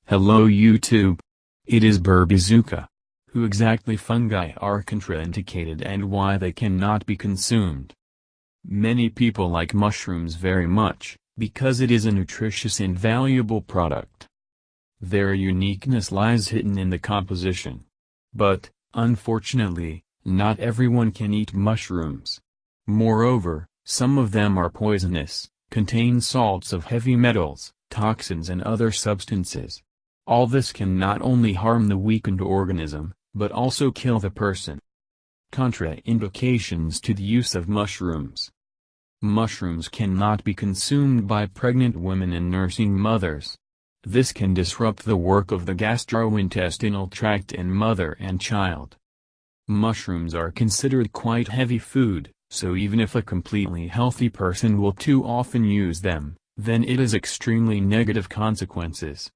Hello YouTube. It is Burbizuka. Who exactly fungi are contraindicated and why they cannot be consumed? Many people like mushrooms very much, because it is a nutritious and valuable product. Their uniqueness lies hidden in the composition. But, unfortunately, not everyone can eat mushrooms. Moreover, some of them are poisonous, contain salts of heavy metals, toxins and other substances. All this can not only harm the weakened organism, but also kill the person. Contraindications to the use of mushrooms. Mushrooms cannot be consumed by pregnant women and nursing mothers. This can disrupt the work of the gastrointestinal tract in mother and child. Mushrooms are considered quite heavy food, so even if a completely healthy person will too often use them, then it is extremely negative consequences.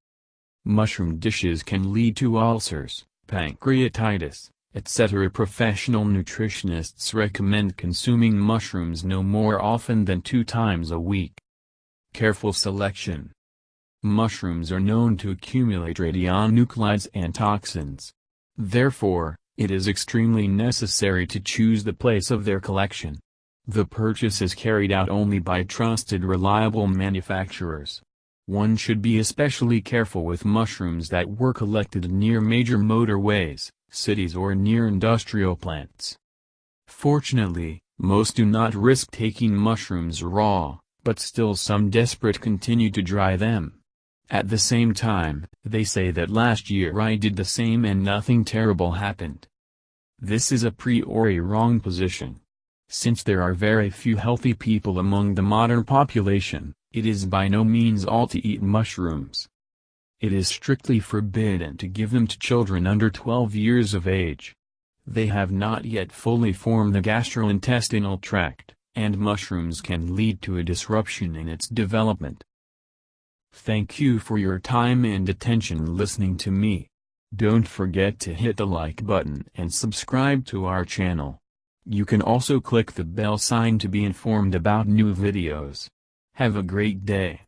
Mushroom dishes can lead to ulcers, pancreatitis, etc. Professional nutritionists recommend consuming mushrooms no more often than 2 times a week. Careful selection. Mushrooms are known to accumulate radionuclides and toxins. Therefore, it is extremely necessary to choose the place of their collection. The purchase is carried out only by trusted reliable manufacturers. One should be especially careful with mushrooms that were collected near major motorways, cities or near industrial plants. Fortunately, most do not risk taking mushrooms raw, but still some desperate continue to dry them. At the same time, they say that last year I did the same and nothing terrible happened. This is a priori wrong position. Since there are very few healthy people among the modern population, it is by no means all to eat mushrooms. It is strictly forbidden to give them to children under 12 years of age. They have not yet fully formed the gastrointestinal tract, and mushrooms can lead to a disruption in its development. Thank you for your time and attention listening to me. Don't forget to hit the like button and subscribe to our channel. You can also click the bell sign to be informed about new videos. Have a great day.